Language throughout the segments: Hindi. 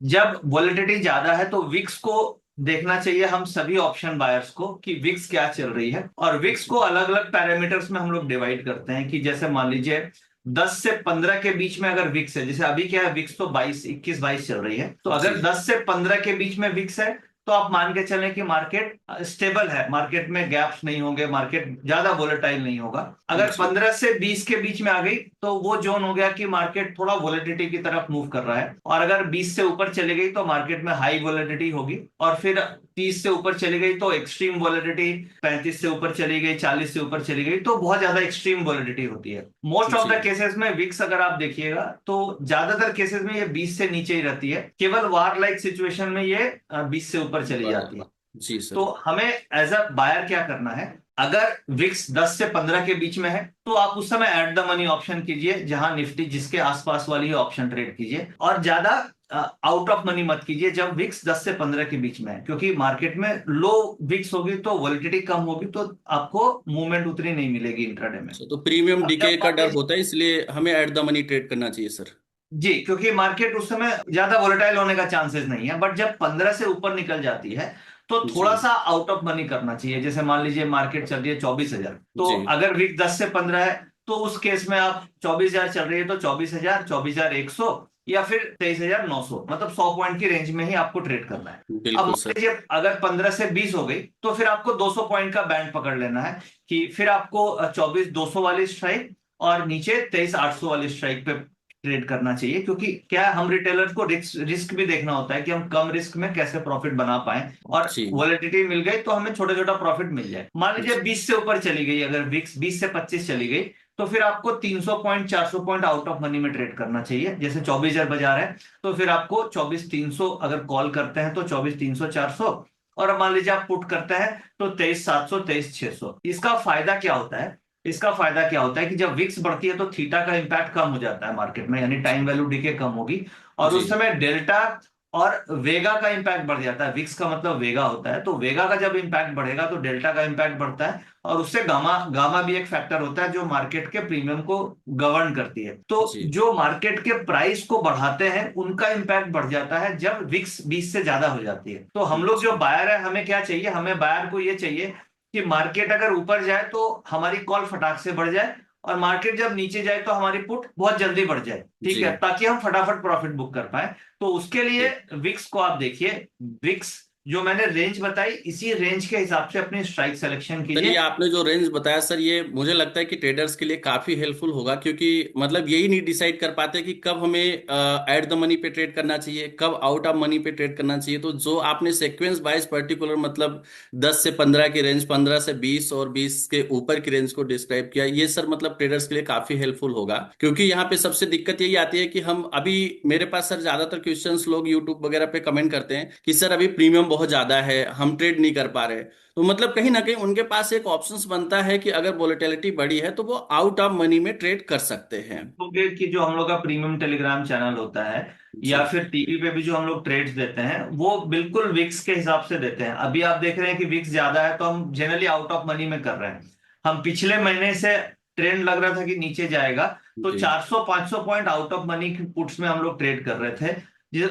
जब वोलेटिलिटी ज्यादा है तो विक्स को देखना चाहिए हम सभी ऑप्शन बायर्स को कि विक्स क्या चल रही है। और विक्स को अलग अलग पैरामीटर्स में हम लोग डिवाइड करते हैं कि जैसे मान लीजिए 10 से 15 के बीच में अगर विक्स है, जैसे अभी क्या है, विक्स तो 22 21 22 चल रही है, तो जी अगर 10 से 15 के बीच में विक्स है तो आप मान के चलें कि मार्केट स्टेबल है, मार्केट में गैप्स नहीं होंगे, मार्केट ज्यादा वोलेटाइल नहीं होगा। अगर जी 15 से 20 के बीच में आ गई तो वो जोन हो गया कि मार्केट थोड़ा वोलेटिलिटी की तरफ मूव कर रहा है। और अगर 20 से ऊपर चली गई तो मार्केट में हाई वोलेटिलिटी होगी। और फिर 30 से ऊपर चली गई तो एक्सट्रीम वोलेटिलिटी, 35 से ऊपर चली गई, 40 से ऊपर चली गई तो बहुत ज्यादा एक्सट्रीम वोलेटिलिटी होती है। Most of the G cases में विक्स अगर आप देखिएगा तो ज्यादातर केसेस में ये 20 से नीचे ही रहती है, केवल वार लाइक सिचुएशन में ये 20 से ऊपर चली जाती है। जी तो सर। हमें एज अ बायर क्या करना है, अगर विक्स 10 से 15 के बीच में है तो आप उस समय एट द मनी ऑप्शन कीजिए, जहां निफ्टी जिसके आसपास वाली है ऑप्शन ट्रेड कीजिए, और ज्यादा आउट ऑफ मनी मत कीजिए जब विक्स 10 से 15 के बीच में है, क्योंकि मार्केट में लो विक्स होगी तो वोलेटिलिटी कम होगी तो आपको मूवमेंट उतनी नहीं मिलेगी इंट्राडे में। तो प्रीमियम अब डीके जब का मान डर लीजिए, होता है, इसलिए हमें एट द मनी ट्रेड करना चाहिए सर। जी, क्योंकि मार्केट उस समय ज्यादा वोलेटाइल होने का चांसेस नहीं है, बट जब 15 से ऊपर निकल जाती है तो जी थोड़ा सा आउट ऑफ मनी करना चाहिए। जैसे मान लीजिए मार्केट चल रही है 24,000, तो जी अगर वीक 10 से 15 है तो उस केस में आप 24,000 चल रही है तो 24,000, 24,100 या फिर 23,900, मतलब 100 पॉइंट की रेंज में ही आपको ट्रेड करना है। अब बिल्कुल मान सर। लीजिए अगर 15 से 20 हो गई तो फिर आपको 200 पॉइंट का बैंड पकड़ लेना है, कि फिर आपको 24,200 वाली स्ट्राइक और नीचे 23,800 वाली स्ट्राइक पे ट्रेड करना चाहिए। क्योंकि क्या है, हम रिटेलर को रिस्क रिस्क भी देखना होता है कि हम कम रिस्क में कैसे प्रॉफिट बना पाए, और जी वोलेटिलिटी मिल गई तो हमें छोटा छोटा प्रॉफिट मिल जाए। मान लीजिए जी 20 से ऊपर चली गई, अगर विक्स 20 से 25 चली गई तो फिर आपको 300 point 400 point out of money में ट्रेड करना चाहिए। जैसे 24,000 बाजार है तो फिर आपको 24,300, अगर कॉल करते हैं तो 24,300 400, और अब मान लीजिए आप पुट करते हैं तो 23,700 23,600। इसका फायदा क्या होता है, इसका फायदा क्या होता है कि जब विक्स बढ़ती है तो थीटा का इंपैक्ट कम हो जाता है मार्केट में, यानी टाइम वैल्यू डीके कम होगी। और जी उस समय डेल्टा और वेगा का इंपैक्ट बढ़ जाता है। विक्स का मतलब वेगा होता है, तो वेगा का जब इंपैक्ट बढ़ेगा तो डेल्टा का इंपैक्ट बढ़ता है, और उससे गामा गामा भी एक फैक्टर होता है जो मार्केट के प्रीमियम को गवर्न करती है। तो जी जो मार्केट के प्राइस को बढ़ाते हैं उनका इंपैक्ट बढ़ जाता है जब विक्स 20 से ज्यादा हो जाती है। तो हम लोग जो जी बायर है, हमें क्या चाहिए, हमें बायर को ये चाहिए कि मार्केट अगर ऊपर जाए तो हमारी कॉल फटाक से बढ़ जाए, और मार्केट जब नीचे जाए तो हमारी पुट बहुत जल्दी बढ़ जाए, ठीक जी है, ताकि हम फटाफट प्रॉफिट बुक कर पाए। तो उसके लिए जी। विक्स को आप देखिए, विक्स जो मैंने रेंज बताई इसी रेंज के हिसाब से अपनी स्ट्राइक सिलेक्शन सर ये कीजिए। आपने जो रेंज बताया सर, ये मुझे लगता है कि ट्रेडर्स के लिए काफी हेल्पफुल होगा, क्योंकि मतलब यही नहीं डिसाइड कर पाते कि कब हमें एट द मनी पे ट्रेड करना चाहिए, कब आउट ऑफ मनी पे ट्रेड करना चाहिए। तो जो आपने सीक्वेंस वाइज पर्टिकुलर मतलब 10 से 15 की रेंज, 15 से 20 और 20 के ऊपर की रेंज को डिस्क्राइब किया, ये सर मतलब ट्रेडर्स के लिए काफी हेल्पफुल होगा। क्योंकि यहाँ पे सबसे दिक्कत यही आती है कि हम अभी, मेरे पास सर ज्यादातर क्वेश्चंस लोग यूट्यूब वगैरह पे कमेंट करते हैं कि सर अभी प्रीमियम बहुत ज्यादा है, हम ट्रेड नहीं कर पा रहे। तो मतलब कहीं ना कहीं उनके पास एक ऑप्शंस बनता है कि अगर वोलेटिलिटी बढ़ी है तो वो आउट ऑफ मनी में ट्रेड कर सकते हैं। क्योंकि कि जो हम लोग का प्रीमियम टेलीग्राम चैनल होता है या जी फिर टीवी पे भी जो हम लोग ट्रेड्स देते हैं वो बिल्कुल विक्स के हिसाब से देते हैं। अभी आप देख रहे हैं कि विक्स ज्यादा है तो हम जनरली आउट ऑफ मनी में कर रहे हैं। हम पिछले महीने से ट्रेंड लग रहा था कि नीचे जाएगा, तो जी 400 500 पॉइंट आउट ऑफ मनी की पुट्स में हम लोग ट्रेड कर रहे थे।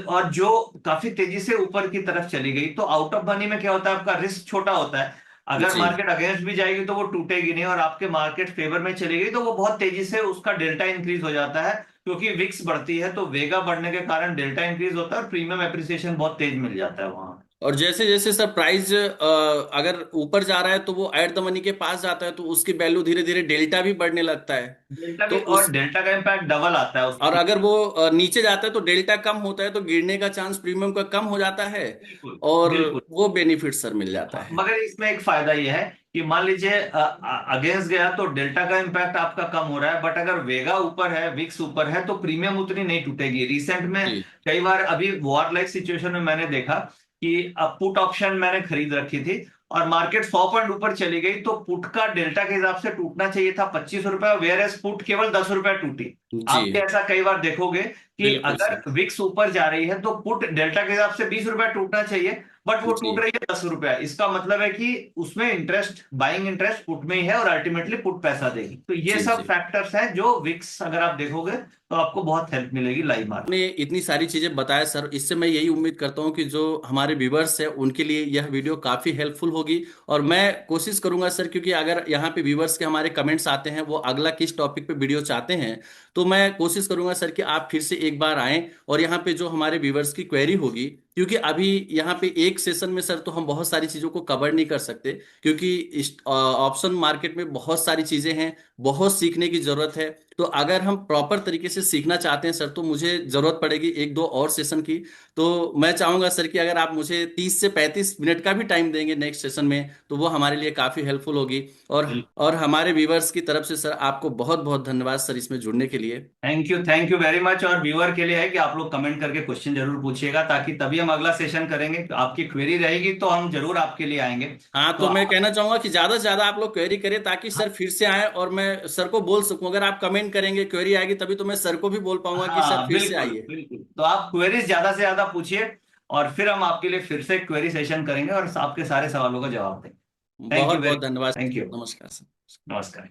और जो काफी तेजी से ऊपर की तरफ चली गई तो आउट ऑफ मनी में क्या होता है, आपका रिस्क छोटा होता है। अगर जी मार्केट अगेंस्ट भी जाएगी तो वो टूटेगी नहीं, और आपके मार्केट फेवर में चली गई तो वो बहुत तेजी से उसका डेल्टा इंक्रीज हो जाता है। क्योंकि विक्स बढ़ती है तो वेगा बढ़ने के कारण डेल्टा इंक्रीज होता है और प्रीमियम एप्रिसिएशन बहुत तेज मिल जाता है वहां। और जैसे जैसे सर प्राइस अगर ऊपर जा रहा है तो वो एट द मनी के पास जाता है, तो उसकी वैल्यू धीरे धीरे डेल्टा भी बढ़ने लगता है। डेल्टा तो भी, और उस, डेल्टा का इम्पैक्ट डबल आता है उस। और अगर वो नीचे जाता है तो डेल्टा कम होता है, तो गिरने का चांस प्रीमियम का कम हो जाता है। बिल्कुल और बिल्कुल। वो बेनिफिट सर मिल जाता हाँ, है। मगर इसमें एक फायदा यह है कि मान लीजिए अगेंस्ट गया तो डेल्टा का इम्पैक्ट आपका कम हो रहा है, बट अगर वेगा ऊपर है, विक्स ऊपर है तो प्रीमियम उतनी नहीं टूटेगी। रिसेंट में जी कई बार अभी वॉर लाइक सिचुएशन में मैंने देखा कि पुट ऑप्शन मैंने खरीद रखी थी और मार्केट 100 पॉइंट ऊपर चली गई तो पुट का डेल्टा के हिसाब से टूटना चाहिए था 25 रुपए, वेयर एज पुट केवल 10 रुपए टूटी। जी आपके ऐसा कई बार देखोगे कि बिल्कुल अगर सर। विक्स ऊपर जा रही है तो पुट डेल्टा के हिसाब से 20 रुपया टूटना चाहिए, बट वो जी टूट रही है 10 रुपया। इसका मतलब है कि उसमें इंटरेस्ट, बाइंग इंटरेस्ट पुट में ही है और अल्टीमेटली पुट पैसा देगी। तो ये जी सब जी। फैक्टर्स हैं जो विक्स अगर आप देखोगे तो आपको बहुत हेल्प मिलेगी लाइव मार्केट। आपने इतनी सारी चीजें बताया सर, इससे मैं यही उम्मीद करता हूँ कि जो हमारे व्यूवर्स है उनके लिए यह वीडियो काफी हेल्पफुल होगी। और मैं कोशिश करूंगा सर, क्योंकि अगर यहाँ पे व्यूवर्स के हमारे कमेंट्स आते हैं वो अगला किस टॉपिक पे वीडियो चाहते हैं, तो मैं कोशिश करूंगा सर कि आप फिर से एक बार आएं और यहाँ पे जो हमारे व्यूवर्स की क्वेरी होगी, क्योंकि अभी यहाँ पे एक सेशन में सर तो हम बहुत सारी चीजों को कवर नहीं कर सकते, क्योंकि इस ऑप्शन मार्केट में बहुत सारी चीजें हैं, बहुत सीखने की जरूरत है। तो अगर हम प्रॉपर तरीके से सीखना चाहते हैं सर तो मुझे जरूरत पड़ेगी एक दो और सेशन की। तो मैं चाहूंगा सर कि अगर आप मुझे 30 से 35 मिनट का भी टाइम देंगे नेक्स्ट सेशन में तो वो हमारे लिए काफी हेल्पफुल होगी। और हमारे व्यूवर्स की तरफ से सर आपको बहुत बहुत धन्यवाद सर इसमें जुड़ने के लिए। Thank you very much. और व्यूअर के लिए है कि आप लोग कमेंट करके क्वेश्चन जरूर पूछिएगा, ताकि तभी हम अगला सेशन करेंगे। आपकी क्वेरी रहेगी तो हम जरूर आपके लिए आएंगे। हाँ, तो तो मैं आप, कहना चाहूंगा कि ज्यादा से ज्यादा आप लोग क्वेरी करें ताकि सर फिर से आए और मैं सर को बोल सकूं। अगर आप कमेंट करेंगे क्वेरी आएगी तभी तो मैं सर को भी बोल पाऊंगा कि सर हाँ फिर से बिल्कुल आइए। बिल्कुल, तो आप क्वेरीज ज्यादा से ज्यादा पूछिए और फिर हम आपके लिए फिर से क्वेरी सेशन करेंगे और आपके सारे सवालों का जवाब देंगे। थैंक यू बहुत वेरी, बहुत धन्यवाद। थैंक यू, नमस्कार सर। नमस्कार।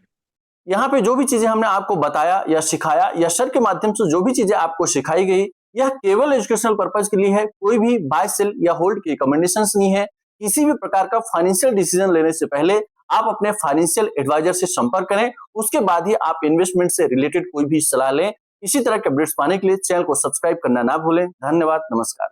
यहाँ पे जो भी चीजें हमने आपको बताया या सिखाया या सर के माध्यम से जो भी चीजें आपको सिखाई गई, यह केवल एजुकेशनल पर्पज के लिए है। कोई भी बाय सेल या होल्ड की रिकमेंडेशंस नहीं है। किसी भी प्रकार का फाइनेंशियल डिसीजन लेने से पहले आप अपने फाइनेंशियल एडवाइजर से संपर्क करें, उसके बाद ही आप इन्वेस्टमेंट से रिलेटेड कोई भी सलाह लें। इसी तरह के अपडेट्स पाने के लिए चैनल को सब्सक्राइब करना ना भूलें। धन्यवाद, नमस्कार।